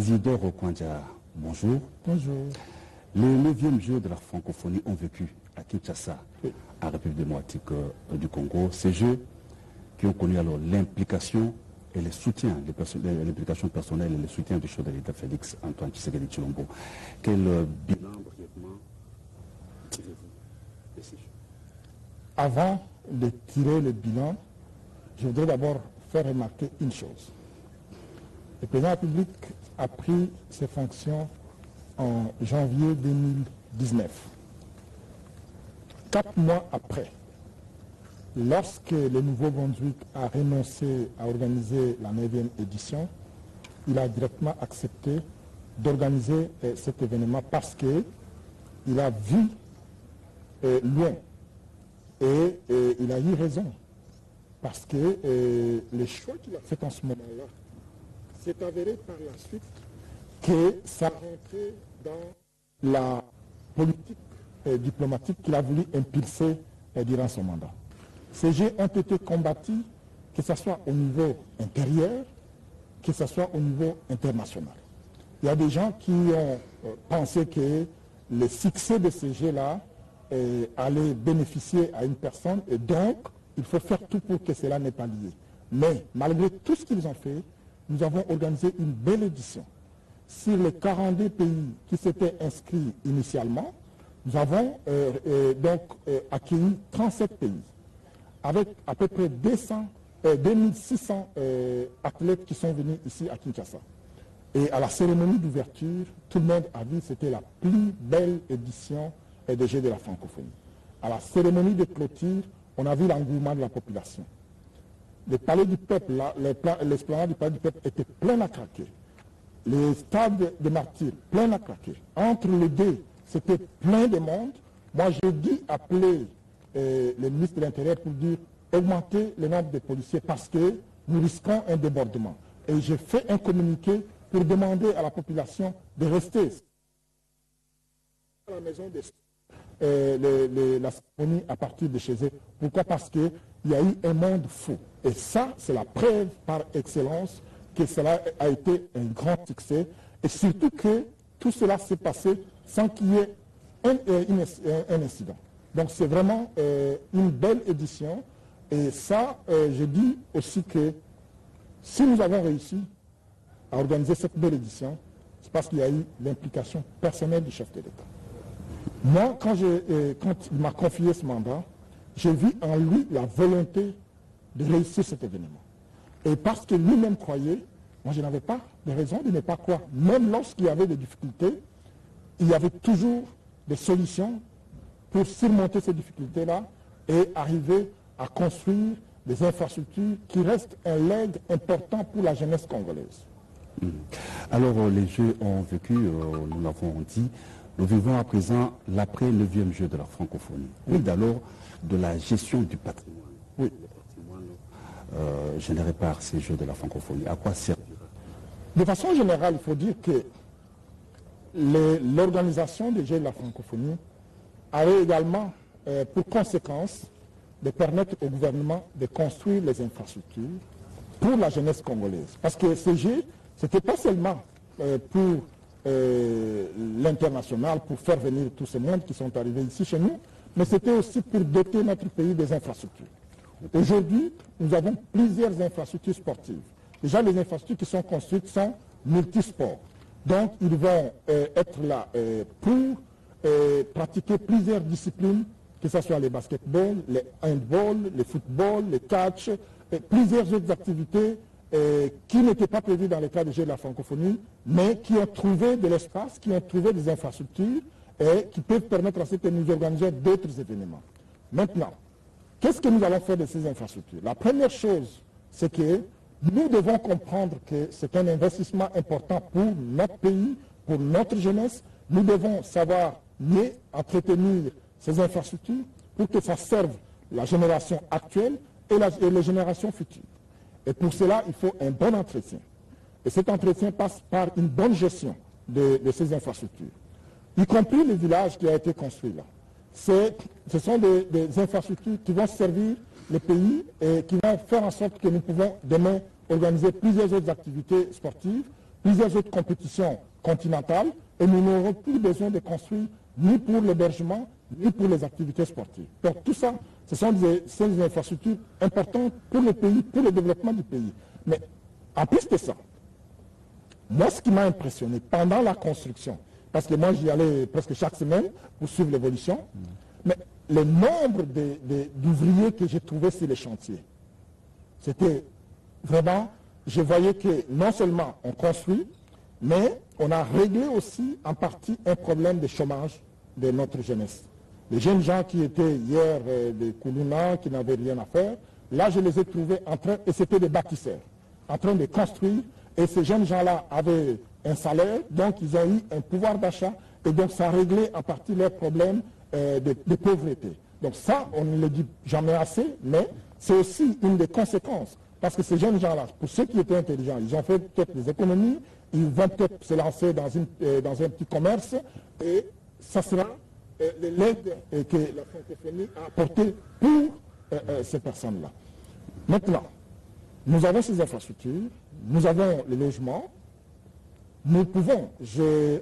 Isidore Okwandia, bonjour. Bonjour. Les 9e Jeux de la francophonie ont vécu à Kinshasa, oui, en République démocratique du Congo. Ces Jeux qui ont connu alors l'implication et le soutien, l'implication personnelle et le soutien du chef de l'État Félix Antoine Tshisekedi Tshilombo. Quel bilan brièvement tirez-vous de ces Jeux? Avant de tirer le bilan, je voudrais d'abord faire remarquer une chose. Le président de la République a pris ses fonctions en janvier 2019. 4 mois après, lorsque le Nouveau-Brunswick a renoncé à organiser la 9e édition, il a directement accepté d'organiser cet événement parce qu'il a vu loin et il a eu raison. Parce que le choix qu'il a fait en ce moment-là s'est avéré par la suite que ça rentrait dans la politique diplomatique qu'il a voulu impulser durant son mandat. Ces Jeux ont été combattus, que ce soit au niveau intérieur, que ce soit au niveau international. Il y a des gens qui ont pensé que le succès de ces Jeux-là allait bénéficier à une personne et donc il faut faire tout pour que cela n'ait pas lié. Mais malgré tout ce qu'ils ont fait, nous avons organisé une belle édition. Sur les 42 pays qui s'étaient inscrits initialement, nous avons accueilli 37 pays, avec à peu près 2600 athlètes qui sont venus ici à Kinshasa. Et à la cérémonie d'ouverture, tout le monde a dit que c'était la plus belle édition des Jeux de la francophonie. À la cérémonie de clôture, on a vu l'engouement de la population. Le palais du peuple, l'esplanade du palais du peuple était plein à craquer. Les stades de martyrs, plein à craquer. Entre les deux, c'était plein de monde. Moi, j'ai dû appeler le ministre de l'Intérieur pour dire augmenter le nombre de policiers parce que nous risquons un débordement. Et j'ai fait un communiqué pour demander à la population de rester à la maison la cérémonie à partir de chez eux. Pourquoi? Parce qu'il y a eu un monde fou. Et ça, c'est la preuve par excellence que cela a été un grand succès. Et surtout que tout cela s'est passé sans qu'il y ait un incident. Donc c'est vraiment une belle édition. Et ça, je dis aussi que si nous avons réussi à organiser cette belle édition, c'est parce qu'il y a eu l'implication personnelle du chef de l'État. Moi, quand il m'a confié ce mandat, j'ai vu en lui la volonté de réussir cet événement. Et parce que lui-même croyait, moi je n'avais pas de raison de ne pas croire. Même lorsqu'il y avait des difficultés, il y avait toujours des solutions pour surmonter ces difficultés-là et arriver à construire des infrastructures qui restent un legs important pour la jeunesse congolaise. Alors les Jeux ont vécu, nous l'avons dit, nous vivons à présent l'après 9e Jeu de la francophonie. Oui, d'alors de la gestion du patrimoine. Oui, le patrimoine généré par ces Jeux de la francophonie. À quoi servira? De façon générale, il faut dire que l'organisation des Jeux de la francophonie avait également pour conséquence de permettre au gouvernement de construire les infrastructures pour la jeunesse congolaise. Parce que ces Jeux, ce n'était pas seulement pour l'international, pour faire venir tous ces mondes qui sont arrivés ici chez nous, mais c'était aussi pour doter notre pays des infrastructures. Aujourd'hui, nous avons plusieurs infrastructures sportives. Déjà, les infrastructures qui sont construites sont multisports. Donc, ils vont être là pour pratiquer plusieurs disciplines, que ce soit les basketball, les handball, les football, les catch, plusieurs autres activités qui n'étaient pas prévues dans le cadre des Jeux de la francophonie, mais qui ont trouvé de l'espace, qui ont trouvé des infrastructures et qui peuvent permettre à ce que nous organisions d'autres événements. Maintenant, qu'est-ce que nous allons faire de ces infrastructures? La première chose, c'est que nous devons comprendre que c'est un investissement important pour notre pays, pour notre jeunesse. Nous devons savoir mieux entretenir ces infrastructures pour que ça serve la génération actuelle et les générations futures. Et pour cela, il faut un bon entretien. Et cet entretien passe par une bonne gestion de ces infrastructures, y compris le village qui a été construit là. Ce sont des infrastructures qui vont servir le pays et qui vont faire en sorte que nous pouvons demain organiser plusieurs autres activités sportives, plusieurs autres compétitions continentales et nous n'aurons plus besoin de construire ni pour l'hébergement, ni pour les activités sportives. Donc tout ça, ce sont des infrastructures importantes pour le pays, pour le développement du pays. Mais en plus de ça, moi ce qui m'a impressionné pendant la construction, parce que moi j'y allais presque chaque semaine pour suivre l'évolution, mais le nombre d'ouvriers que j'ai trouvés sur les chantiers, c'était vraiment, je voyais que non seulement on construit, mais on a réglé aussi en partie un problème de chômage de notre jeunesse. Les jeunes gens qui étaient hier des Koulouna, qui n'avaient rien à faire, là je les ai trouvés en train, et c'était des bâtisseurs, en train de construire, et ces jeunes gens-là avaient un salaire, donc ils ont eu un pouvoir d'achat, et donc ça a réglé en partie leurs problèmes de pauvreté. Donc ça, on ne le dit jamais assez, mais c'est aussi une des conséquences. Parce que ces jeunes gens-là, pour ceux qui étaient intelligents, ils ont fait peut-être des économies, ils vont peut-être se lancer dans un petit commerce, et ça sera l'aide que la francophonie a apportée pour ces personnes-là. Maintenant, nous avons ces infrastructures, nous avons les logements, nous pouvons, j'ai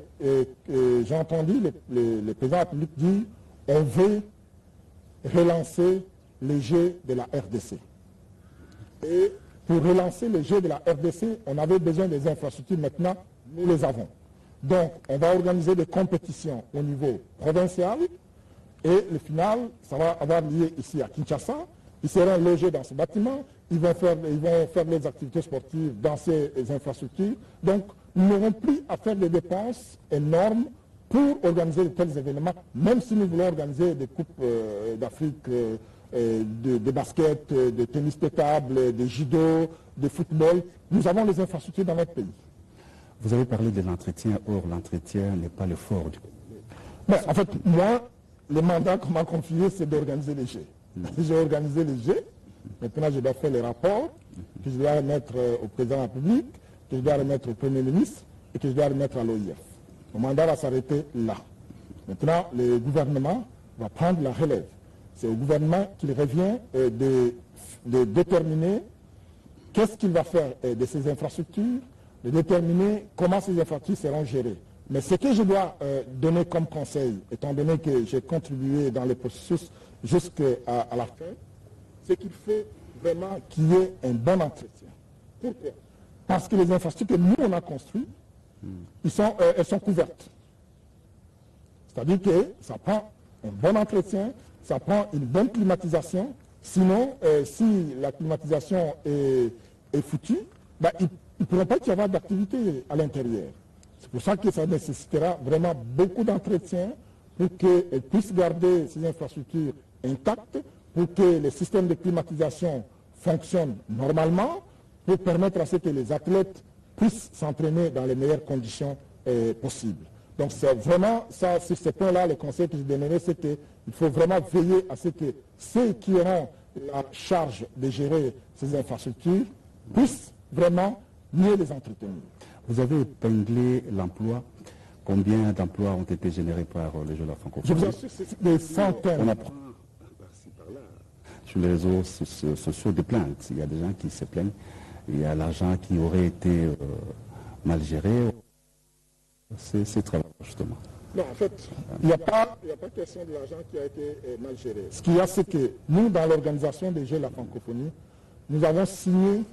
entendu le président de la République dire, on veut relancer les Jeux de la RDC. Et pour relancer les Jeux de la RDC, on avait besoin des infrastructures, maintenant, nous les avons. Donc, on va organiser des compétitions au niveau provincial, et le final, ça va avoir lieu ici à Kinshasa. Ils seront logés dans ce bâtiment, ils vont faire les activités sportives dans ces infrastructures. Donc, nous n'aurons plus à faire des dépenses énormes pour organiser de tels événements, même si nous voulons organiser des coupes d'Afrique, de basket, de tennis de table, de judo, de football. Nous avons les infrastructures dans notre pays. Vous avez parlé de l'entretien, or l'entretien n'est pas le fort du... Ben, en fait, moi, le mandat qu'on m'a confié, c'est d'organiser les Jeux. J'ai organisé les Jeux, maintenant je dois faire les rapports, que je dois remettre au président de la République, que je dois remettre au Premier ministre et que je dois remettre à l'OIF. Mon mandat va s'arrêter là. Maintenant, le gouvernement va prendre la relève. C'est au gouvernement qu'il revient de déterminer qu'est-ce qu'il va faire de ces infrastructures, de déterminer comment ces infrastructures seront gérées. Mais ce que je dois donner comme conseil, étant donné que j'ai contribué dans le processus jusqu'à la fin, c'est qu'il faut vraiment qu'il y ait un bon entretien. Pourquoi? Parce que les infrastructures que nous, on a construites, elles sont couvertes. C'est-à-dire que ça prend un bon entretien, ça prend une bonne climatisation. Sinon, si la climatisation est foutue, ben, il ne pourra pas y avoir d'activité à l'intérieur. C'est pour ça que ça nécessitera vraiment beaucoup d'entretien pour qu'elles puissent garder ces infrastructures intactes, pour que les systèmes de climatisation fonctionnent normalement, pour permettre à ce que les athlètes puissent s'entraîner dans les meilleures conditions possibles. Donc c'est vraiment ça, sur ce point-là, le conseil que je donnerai, c'est qu'il faut vraiment veiller à ce que ceux qui auront la charge de gérer ces infrastructures puissent vraiment mieux les entretenir. Vous avez épinglé l'emploi. Combien d'emplois ont été générés par les Jeux de la francophonie? Je vous assure, c'est des centaines. On apprend par-ci, par-là. Sur les réseaux sociaux des plaintes. Il y a des gens qui se plaignent. Il y a l'argent qui aurait été mal géré. C'est très bien, justement. Non, en fait, il n'y a pas question de l'argent qui a été mal géré. Ce qu'il y a, c'est que nous, dans l'organisation des Jeux de la francophonie, nous avons signé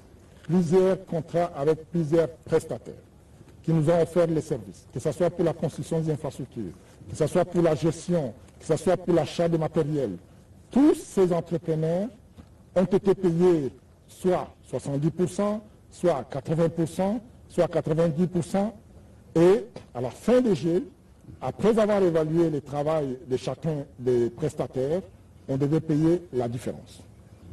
plusieurs contrats avec plusieurs prestataires qui nous ont offert les services, que ce soit pour la construction des infrastructures, que ce soit pour la gestion, que ce soit pour l'achat de matériel. Tous ces entrepreneurs ont été payés soit 70%, soit 80%, soit 90%, et à la fin des Jeux, après avoir évalué le travail de chacun des prestataires, on devait payer la différence.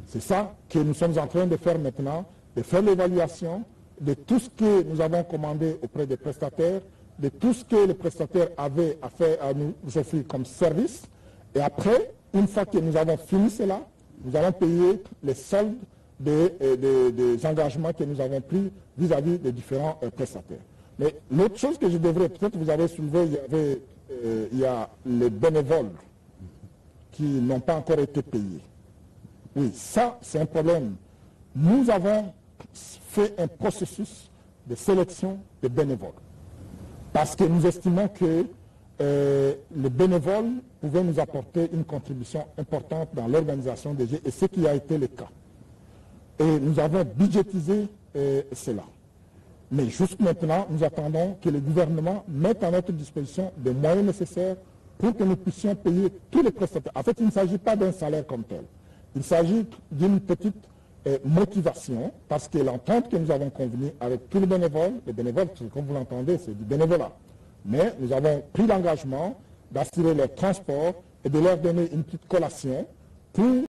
C'est ça que nous sommes en train de faire maintenant, de faire l'évaluation de tout ce que nous avons commandé auprès des prestataires, de tout ce que les prestataires avaient à nous offrir comme service. Et après, une fois que nous avons fini cela, nous allons payer les soldes des engagements que nous avons pris vis-à-vis des différents prestataires. Mais l'autre chose que je devrais, peut-être vous avez soulevé, il y a les bénévoles qui n'ont pas encore été payés. Oui, ça, c'est un problème. Nous avons fait un processus de sélection des bénévoles. Parce que nous estimons que les bénévoles pouvaient nous apporter une contribution importante dans l'organisation des Jeux, et ce qui a été le cas. Et nous avons budgétisé cela. Mais juste maintenant, nous attendons que le gouvernement mette à notre disposition des moyens nécessaires pour que nous puissions payer tous les prestataires. En fait, il ne s'agit pas d'un salaire comme tel. Il s'agit d'une petite motivation, parce que l'entente que nous avons convenue avec tous les bénévoles, comme vous l'entendez, c'est du bénévolat. Mais nous avons pris l'engagement d'assurer leur transport et de leur donner une petite collation pour